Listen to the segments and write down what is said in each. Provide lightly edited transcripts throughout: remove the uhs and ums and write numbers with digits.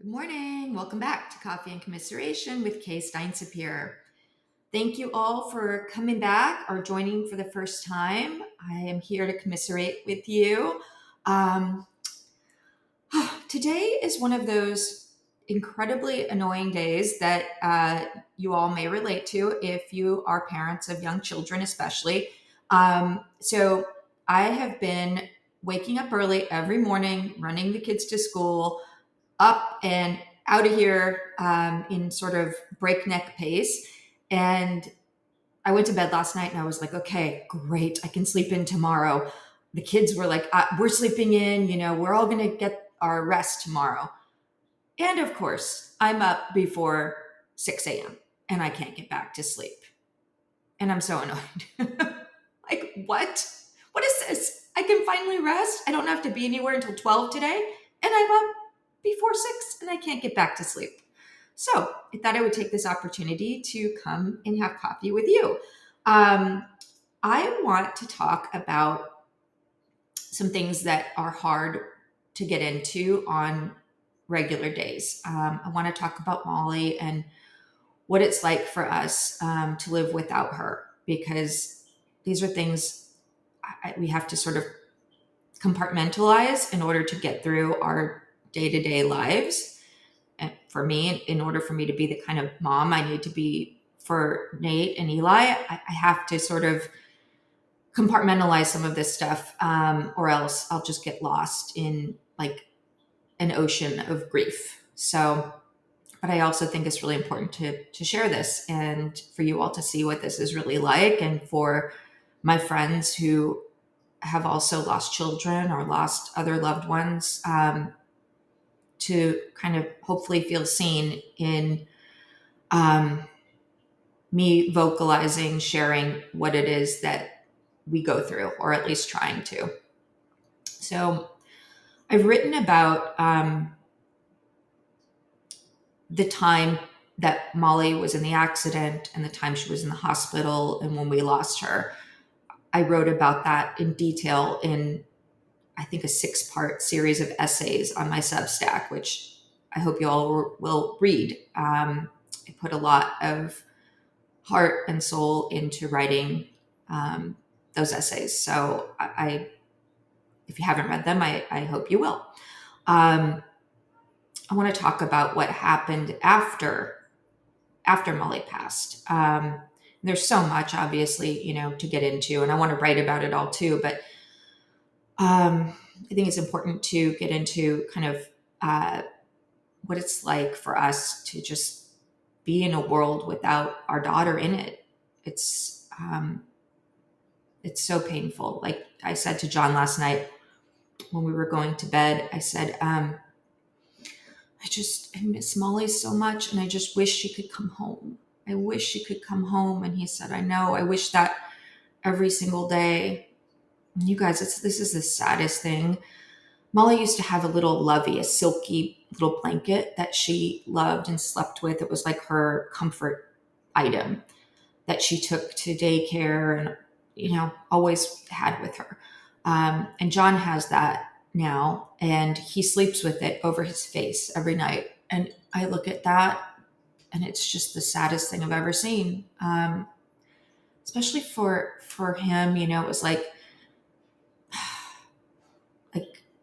Good morning. Welcome back to Coffee and Commiseration with Kay Steinsapir. Thank you all for coming back or joining for the first time. I am here to commiserate with you. Um, Today is one of those incredibly annoying days that you all may relate to if you are parents of young children, especially. So I have been waking up early every morning, running the kids to school, up and out of here in sort of breakneck pace. And I went to bed last night and I was like, okay, great. I can sleep in tomorrow. The kids were like, we're sleeping in, we're all going to get our rest tomorrow. And of course, I'm up before 6 a.m. and I can't get back to sleep. And I'm so annoyed. Like, what? What is this? I can finally rest. I don't have to be anywhere until 12 today. And I'm up before 6 and I can't get back to sleep. So I thought I would take this opportunity to come and have coffee with you. I want to talk about some things that are hard to get into on regular days. I want to talk about Molly and what it's like for us to live without her, because these are things we have to sort of compartmentalize in order to get through our day-to-day lives. And for me, in order for me to be the kind of mom I need to be for Nate and Eli, I have to sort of compartmentalize some of this stuff, or else I'll just get lost in like an ocean of grief. So, but I also think it's really important to share this and for you all to see what this is really like, and for my friends who have also lost children or lost other loved ones, to kind of hopefully feel seen in me vocalizing, sharing what it is that we go through, or at least trying to. So I've written about the time that Molly was in the accident and the time she was in the hospital and when we lost her. I wrote about that in detail in, I think, a 6-part series of essays on my Substack, which I hope you all will read. I put a lot of heart and soul into writing those essays. So if you haven't read them, I hope you will. I want to talk about what happened after Molly passed. There's so much, obviously, to get into, and I want to write about it all too. But I think it's important to get into kind of what it's like for us to just be in a world without our daughter in it. It's so painful. Like I said to John last night when we were going to bed, I said, I miss Molly so much, and I just wish she could come home. I wish she could come home. And he said, I know, I wish that every single day. And you guys, this is the saddest thing. Molly used to have a little lovey, a silky little blanket that she loved and slept with. It was like her comfort item that she took to daycare and, always had with her. And John has that now, and he sleeps with it over his face every night. And I look at that, and it's just the saddest thing I've ever seen. Especially for him, it was like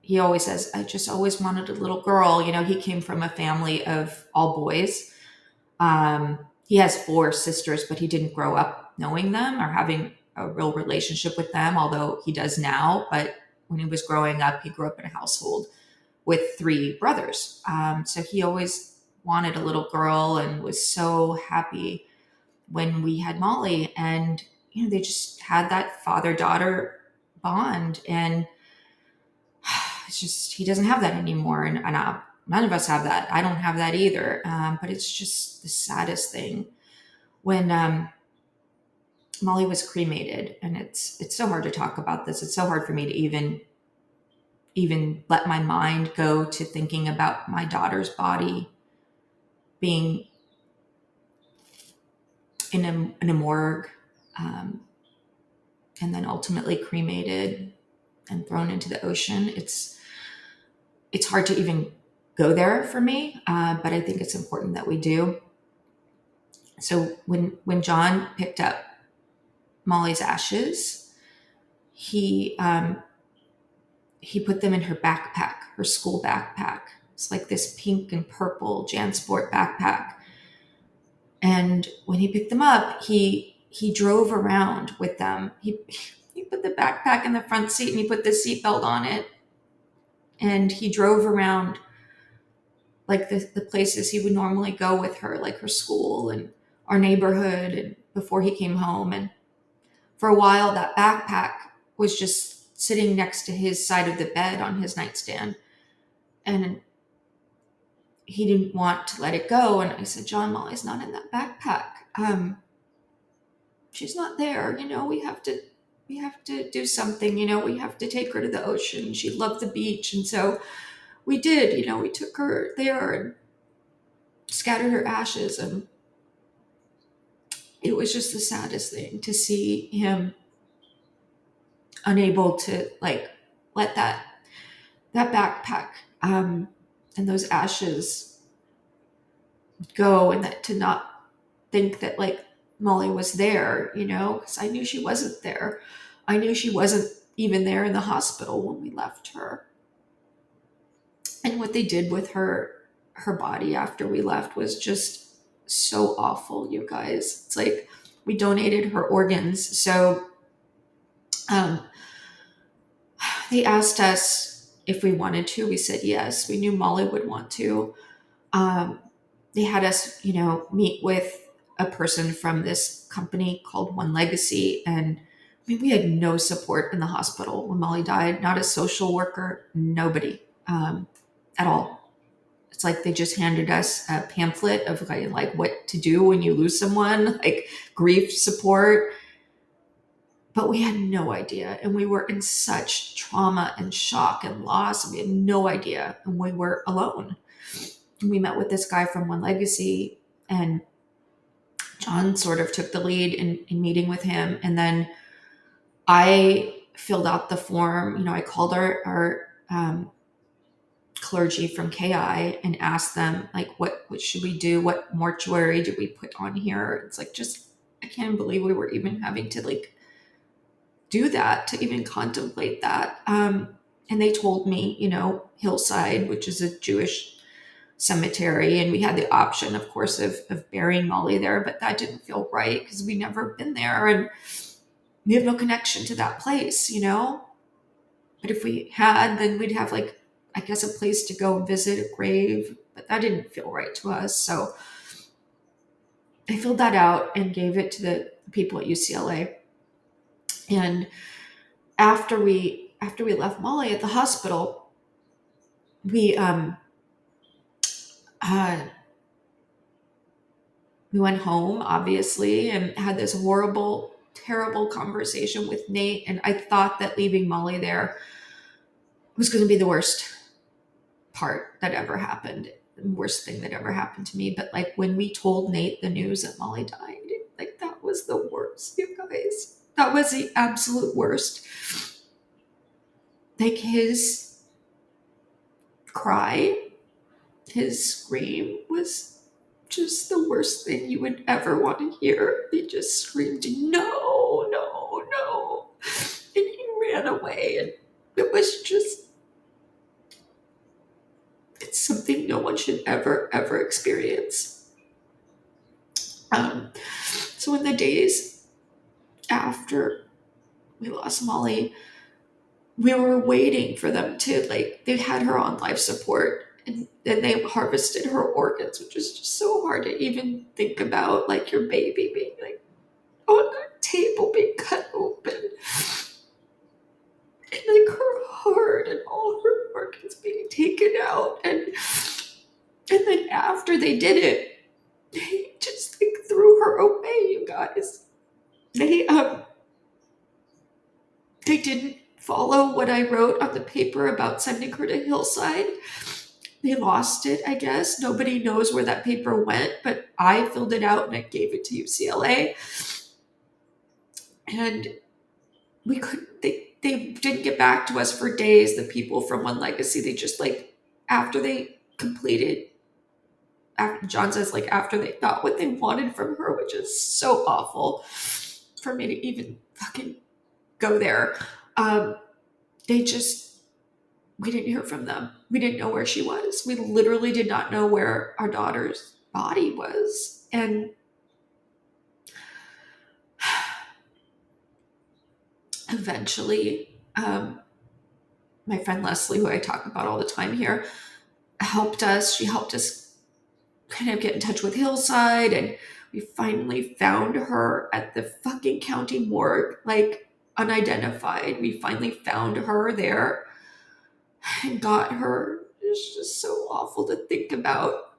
he always says, I just always wanted a little girl. He came from a family of all boys. He has 4 sisters, but he didn't grow up knowing them or having a real relationship with them, although he does now. But when he was growing up, he grew up in a household with 3 brothers. So he always wanted a little girl and was so happy when we had Molly. And, they just had that father-daughter bond. And it's just, he doesn't have that anymore. And none of us have that. I don't have that either. But it's just the saddest thing when Molly was cremated. And it's so hard to talk about this. It's so hard for me to even let my mind go to thinking about my daughter's body being in a morgue, and then ultimately cremated and thrown into the ocean. It's hard to even go there for me, but I think it's important that we do. So when John picked up Molly's ashes, he he put them in her backpack, her school backpack. It's like this pink and purple JanSport backpack. And when he picked them up, he drove around with them. He put the backpack in the front seat and he put the seatbelt on it. And he drove around like the places he would normally go with her, like her school and our neighborhood, and before he came home. And for a while, that backpack was just sitting next to his side of the bed on his nightstand. And he didn't want to let it go. And I said, John, Molly's not in that backpack. She's not there. We have to do something. We have to take her to the ocean. She loved the beach. And so we did, we took her there and scattered her ashes. And it was just the saddest thing to see him unable to like let that backpack and those ashes go, and that to not think that like Molly was there, because I knew she wasn't there. I knew she wasn't even there in the hospital when we left her. And what they did with her body after we left was just so awful, you guys. It's like we donated her organs. So they asked us if we wanted to. We said yes. We knew Molly would want to. They had us, meet with a person from this company called One Legacy. And I mean, we had no support in the hospital when Molly died, not a social worker, nobody at all. It's like they just handed us a pamphlet of like what to do when you lose someone, like grief support. But we had no idea. And we were in such trauma and shock and loss. We had no idea. And we were alone. And we met with this guy from One Legacy, and John sort of took the lead in meeting with him. And then I filled out the form. I called our clergy from KI and asked them, like, what should we do? What mortuary do we put on here? It's like, I can't believe we were even having to like do that, to even contemplate that. And they told me, Hillside, which is a Jewish cemetery, and we had the option, of course, of burying Molly there, but that didn't feel right because we never been there and we have no connection to that place, But if we had, then we'd have like, I guess, a place to go and visit, a grave, but that didn't feel right to us. So I filled that out and gave it to the people at UCLA. And after we left Molly at the hospital, we we went home, obviously, and had this horrible, terrible conversation with Nate. And I thought that leaving Molly there was going to be the worst part that ever happened, the worst thing that ever happened to me. But like when we told Nate the news that Molly died, like that was the worst, you guys. That was the absolute worst. Like his cry, his scream was just the worst thing you would ever want to hear. He just screamed, no, no, no. And he ran away. And it was just, it's something no one should ever, ever experience. So in the days after we lost Molly, we were waiting for them to, like, they had her on life support, and then they harvested her organs, which is just so hard to even think about, like your baby being like on the table being cut open, and like her heart and all her organs being taken out, and then after they did it, they just like threw her away, you guys. They didn't follow what I wrote on the paper about sending her to Hillside. They lost it, I guess. Nobody knows where that paper went, but I filled it out and I gave it to UCLA. And we couldn't, they didn't get back to us for days, the people from One Legacy. They just like, after they completed. John says, like, after they got what they wanted from her, which is so awful for me to even fucking go there. They just, we didn't hear from them. We didn't know where she was. We literally did not know where our daughter's body was. And eventually, my friend Leslie, who I talk about all the time here, helped us. She helped us kind of get in touch with Hillside, and we finally found her at the fucking county morgue, like unidentified. We finally found her there and got her. It's just so awful to think about.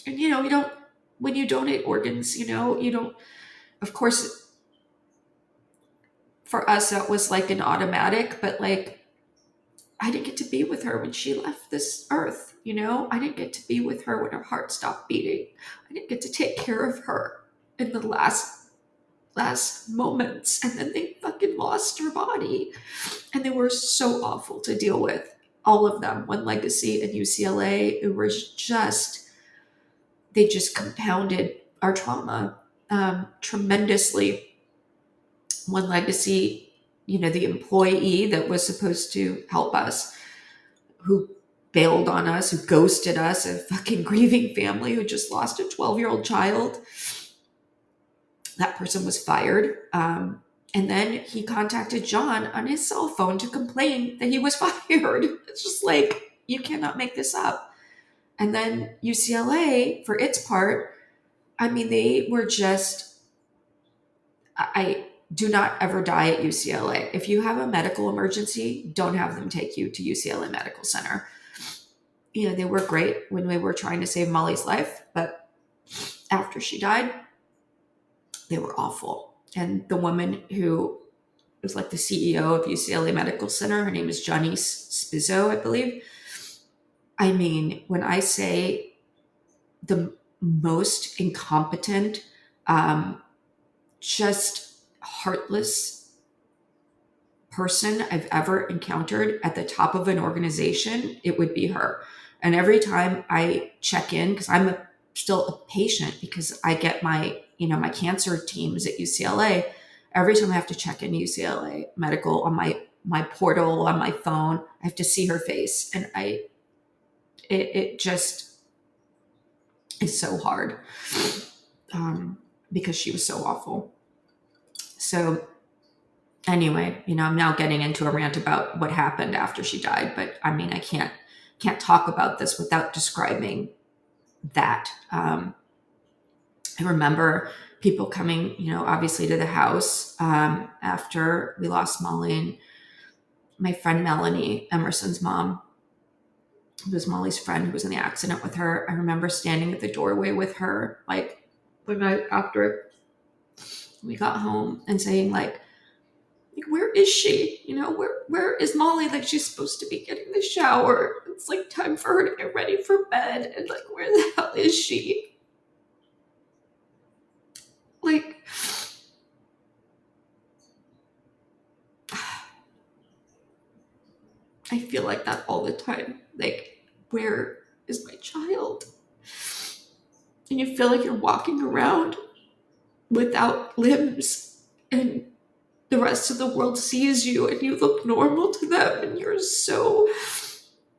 And you don't, when you donate organs, you don't, of course, for us that was like an automatic, but like I didn't get to be with her when she left this earth, I didn't get to be with her when her heart stopped beating. I didn't get to take care of her in the last moments, and then they fucking lost her body. And they were so awful to deal with, all of them. One Legacy and UCLA, it was just, they just compounded our trauma tremendously. One Legacy, the employee that was supposed to help us, who bailed on us, who ghosted us, a fucking grieving family who just lost a 12-year-old child. That person was fired. And then he contacted John on his cell phone to complain that he was fired. It's just like, you cannot make this up. And then UCLA, for its part, I mean, they were just, I do not ever die at UCLA. If you have a medical emergency, don't have them take you to UCLA Medical Center. They were great when we were trying to save Molly's life, but after she died, they were awful. And the woman who was like the CEO of UCLA Medical Center, her name is Janice Spizzo, I believe. I mean, when I say the most incompetent, just heartless person I've ever encountered at the top of an organization, it would be her. And every time I check in, because I'm still a patient, because I get my cancer teams at UCLA, every time I have to check in UCLA Medical on my portal, on my phone, I have to see her face. And it just is so hard because she was so awful. So anyway, I'm now getting into a rant about what happened after she died, but I mean, I can't talk about this without describing that. I remember people coming, obviously to the house after we lost Molly, and my friend Melanie, Emerson's mom, who was Molly's friend who was in the accident with her. I remember standing at the doorway with her, like the night after we got home, and saying like, where is she? Where is Molly? Like, she's supposed to be getting the shower. It's like time for her to get ready for bed. And like, where the hell is she? Like, I feel like that all the time. Like, where is my child? And you feel like you're walking around without limbs, and the rest of the world sees you and you look normal to them, and you're so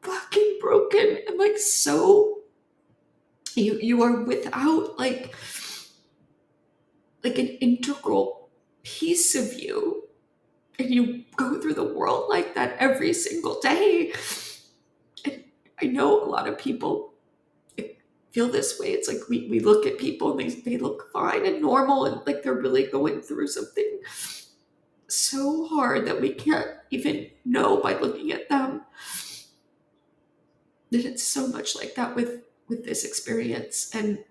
fucking broken, and like, so you are without like an integral piece of you, and you go through the world like that every single day. And I know a lot of people feel this way. It's like we look at people and they look fine and normal, and like they're really going through something so hard that we can't even know by looking at them. And it's so much like that with this experience. And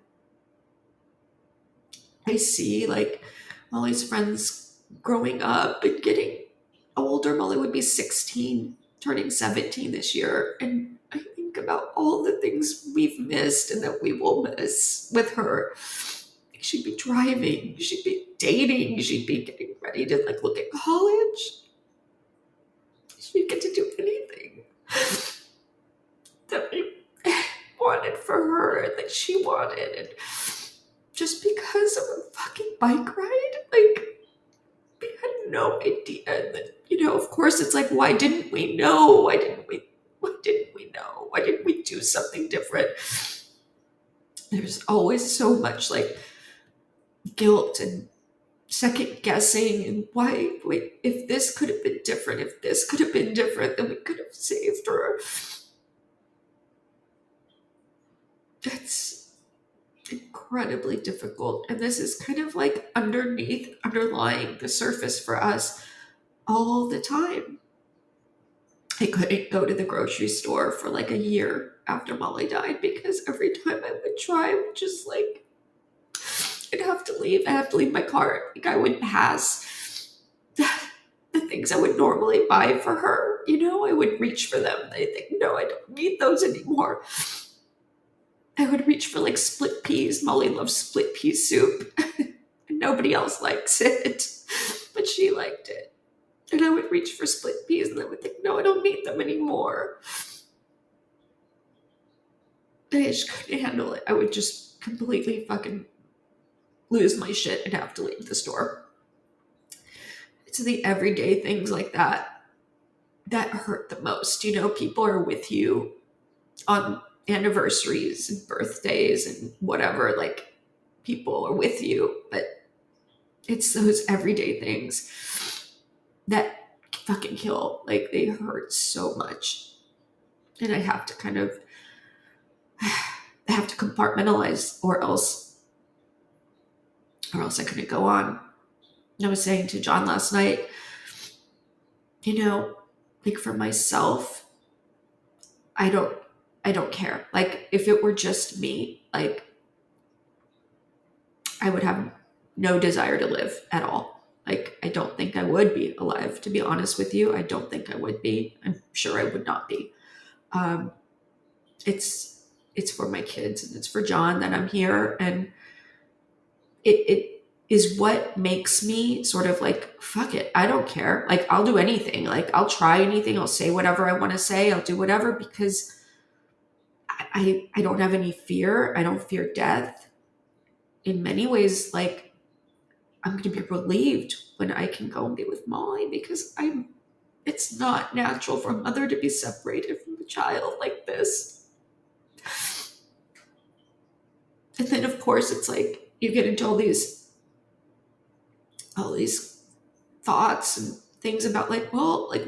I see like Molly's friends growing up and getting older. Molly would be 16, turning 17 this year. And I think about all the things we've missed and that we will miss with her. She'd be driving, she'd be dating, she'd be getting ready to like look at college. She'd get to do anything. wanted for her and that she wanted. And just because of a fucking bike ride, like, we had no idea that, of course it's like, why didn't we know? Why didn't we know? Why didn't we do something different? There's always so much like guilt and second guessing and wait, if this could have been different, if this could have been different, then we could have saved her. That's incredibly difficult. And this is kind of like underlying the surface for us all the time. I couldn't go to the grocery store for like a year after Molly died because every time I would try, I would just like, I'd have to leave. I have to leave my car. Like, I would pass the things I would normally buy for her. I would reach for them. I think, no, I don't need those anymore. I would reach for like split peas. Molly loves split pea soup. Nobody else likes it, but she liked it. And I would reach for split peas and I would think, no, I don't need them anymore. And I just couldn't handle it. I would just completely fucking lose my shit and have to leave the store. It's the everyday things like that hurt the most. People are with you on anniversaries and birthdays and whatever, like, people are with you, but it's those everyday things that fucking kill. Like, they hurt so much. And I have to compartmentalize or else I couldn't go on. I was saying to John last night, like, for myself, I don't care. Like, if it were just me, like, I would have no desire to live at all. Like, I don't think I would be alive, to be honest with you. I don't think I would be. I'm sure I would not be. It's for my kids and it's for John that I'm here. And it is what makes me sort of like, fuck it, I don't care. Like, I'll do anything. Like, I'll try anything. I'll say whatever I want to say. I'll do whatever because I don't have any fear. I don't fear death. In many ways, like, I'm going to be relieved when I can go and be with Molly because it's not natural for a mother to be separated from the child like this. And then, of course, it's like you get into all these thoughts and things about like, well, like,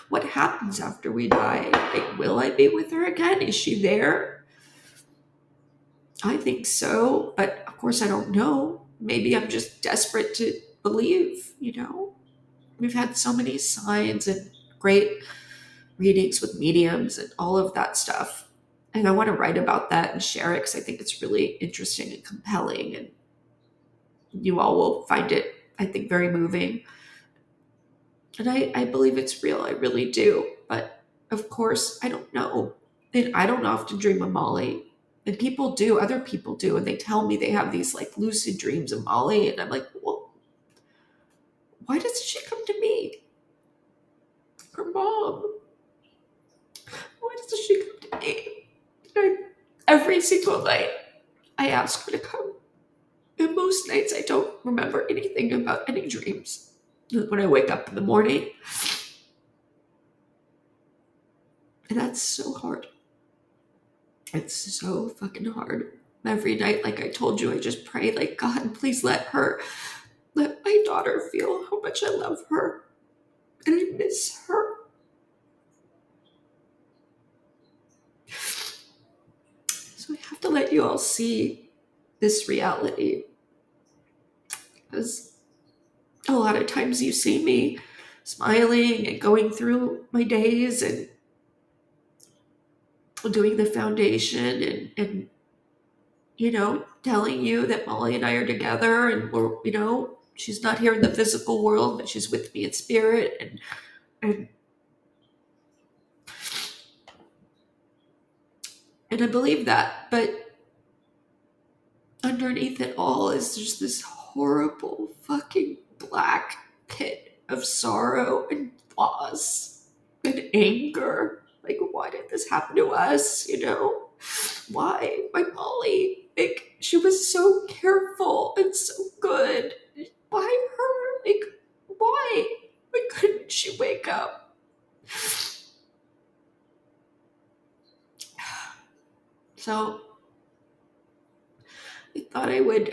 what happens after we die? Like, will I be with her again? Is she there? I think so, but of course I don't know. Maybe I'm just desperate to believe, We've had so many signs and great readings with mediums and all of that stuff. And I want to write about that and share it because I think it's really interesting and compelling. And you all will find it, I think, very moving. And I believe it's real. I really do. But of course, I don't know. And I don't often dream of Molly. And other people do. And they tell me they have these like lucid dreams of Molly. And I'm like, well, why doesn't she come to me? Her mom. Why doesn't she come to me? Every single night, I ask her to come. And most nights, I don't remember anything about any dreams. When I wake up in the morning. And that's so hard. It's so fucking hard. Every night, like I told you, I just pray, like, God, please let my daughter feel how much I love her. And I miss her. So I have to let you all see this reality. Because a lot of times you see me smiling and going through my days and doing the foundation and telling you that Molly and I are together and we're, she's not here in the physical world, but she's with me in spirit. And I believe that, but underneath it all is just this horrible fucking black pit of sorrow and loss and anger. Like, why did this happen to us, Why? My Molly, like, she was so careful and so good. Why her? Like, why? Why couldn't she wake up? So I thought I would,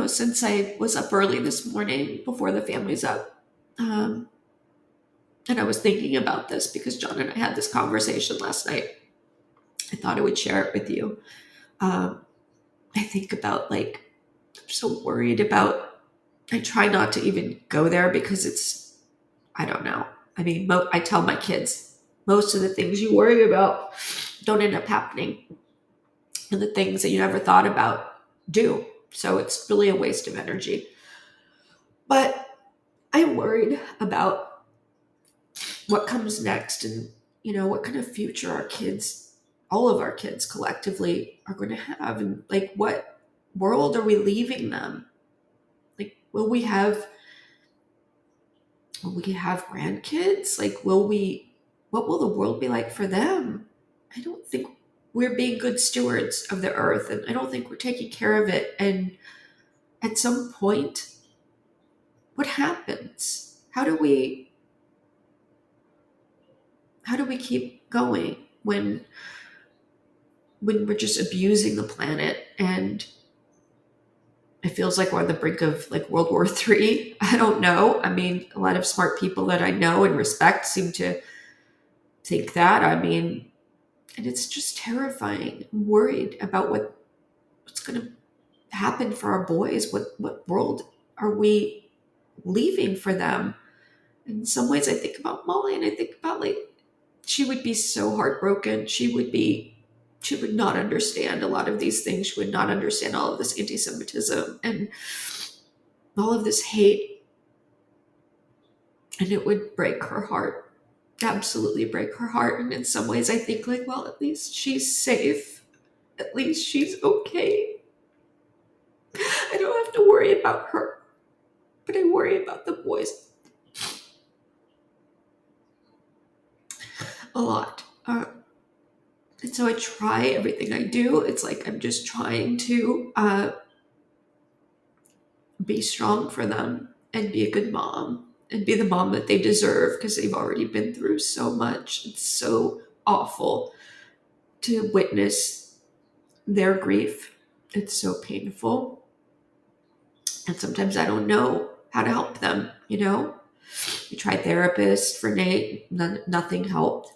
since I was up early this morning before the family's up, um, and I was thinking about this because John and I had this conversation last night, I thought I would share it with you. I think about, like, I'm so worried about, I try not to even go there because it's, I don't know. I mean, I tell my kids, most of the things you worry about don't end up happening. And the things that you never thought about do. So it's really a waste of energy. But I'm worried about what comes next and, what kind of future our kids, all of our kids collectively, are going to have. And, like, what world are we leaving them? Like, will we have grandkids? Like, what will the world be like for them? I don't think we're being good stewards of the earth, and I don't think we're taking care of it. And at some point, what happens? How do we keep going when we're just abusing the planet, and it feels like we're on the brink of, like, World War III? I don't know. I mean, a lot of smart people that I know and respect seem to think that. I mean, and it's just terrifying. I'm worried about what's going to happen for our boys. What world are we leaving for them? In some ways, I think about Molly, and I think about, like, she would be so heartbroken. She would not understand a lot of these things. She would not understand all of this anti-Semitism and all of this hate. And it would break her heart, absolutely break her heart. And in some ways I think, like, well, at least she's safe. At least she's okay. I don't have to worry about her, but I worry about the boys a lot. And so I try everything I do. It's like I'm just trying to be strong for them and be a good mom and be the mom that they deserve, because they've already been through so much. It's so awful to witness their grief. It's so painful. And sometimes I don't know how to help them, We tried therapist for Nate. Nothing helped.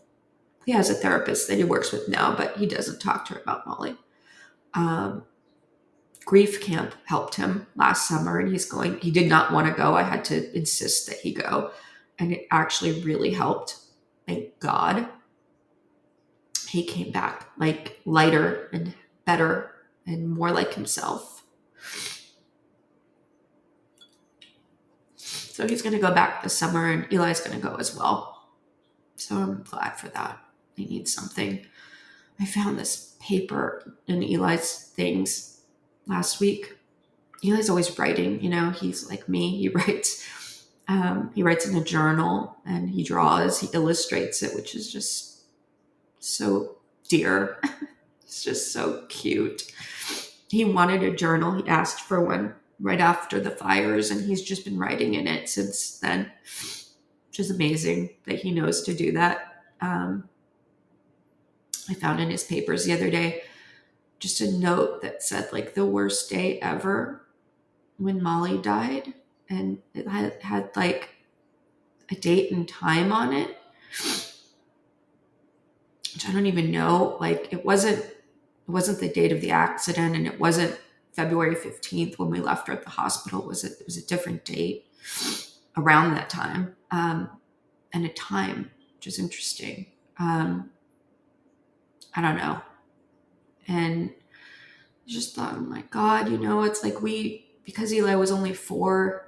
He has a therapist that he works with now, but he doesn't talk to her about Molly. Grief camp helped him last summer, and he did not want to go. I had to insist that he go, and it actually really helped. Thank God. He came back, like, lighter and better and more like himself. So he's going to go back this summer, and Eli's going to go as well. So I'm glad for that. He needs something. I found this paper in Eli's things last week. Eli's always writing, he's like me. He writes in a journal, and he draws, he illustrates it, which is just so dear. It's just so cute. He wanted a journal. He asked for one right after the fires, and he's just been writing in it since then, which is amazing that he knows to do that. I found in his papers the other day just a note that said, like, the worst day ever, when Molly died, and it had like a date and time on it, which I don't even know. Like, it wasn't the date of the accident, and it wasn't February 15th when we left her at the hospital. It was a different date around that time, and a time, which is interesting. I don't know. And I just thought, oh my God, it's like because Eli was only 4,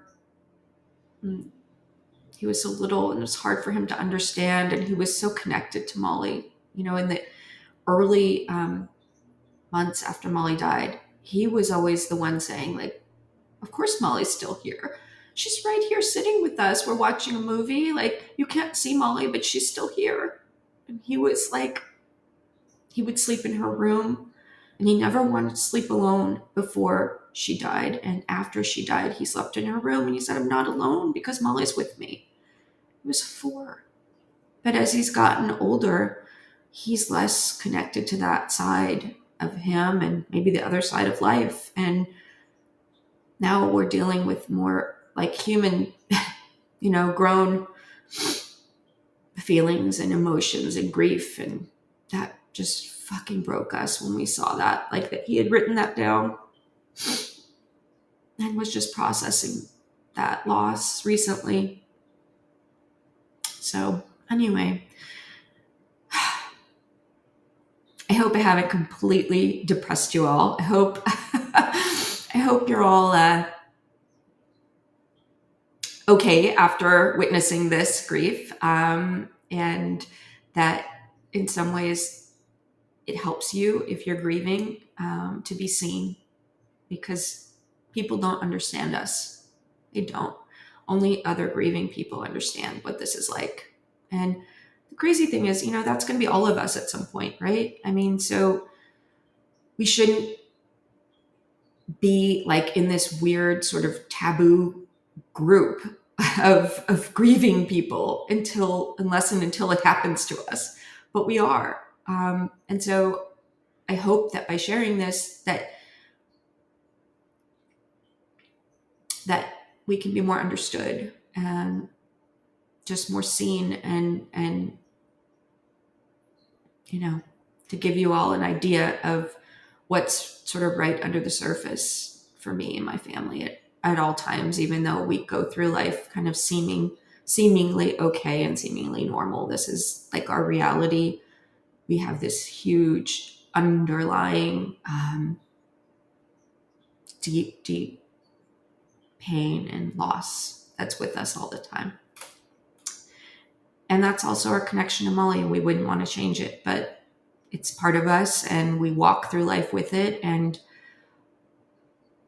he was so little, and it was hard for him to understand. And he was so connected to Molly, in the early months after Molly died. He was always the one saying, like, of course Molly's still here. She's right here sitting with us. We're watching a movie. Like, you can't see Molly, but she's still here. And he was like, He would sleep in her room, and he never wanted to sleep alone before she died. And after she died, he slept in her room, and he said, I'm not alone because Molly's with me. He was 4. But as he's gotten older, he's less connected to that side of him and maybe the other side of life. And now we're dealing with more like human, grown feelings and emotions and grief. And that just fucking broke us when we saw that, like that he had written that down and was just processing that loss recently. So anyway, I hope I haven't completely depressed you all. I hope you're all okay after witnessing this grief, and that in some ways it helps you if you're grieving, to be seen, because people don't understand us. They don't. Only other grieving people understand what this is like. And the crazy thing is, that's going to be all of us at some point, right? I mean, so we shouldn't be like in this weird sort of taboo group of grieving people unless and until it happens to us. But we are. And so I hope that by sharing this, that we can be more understood and just more seen, and to give you all an idea of what's sort of right under the surface for me and my family at all times, even though we go through life kind of seemingly okay and seemingly normal. This is like our reality. We have this huge underlying deep pain and loss that's with us all the time. And that's also our connection to Molly. We wouldn't want to change it, but it's part of us, and we walk through life with it, and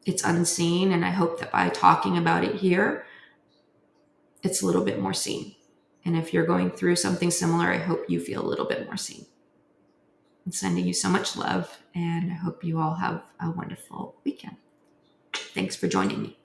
it's unseen. And I hope that by talking about it here, it's a little bit more seen. And if you're going through something similar, I hope you feel a little bit more seen. I'm sending you so much love, and I hope you all have a wonderful weekend. Thanks for joining me.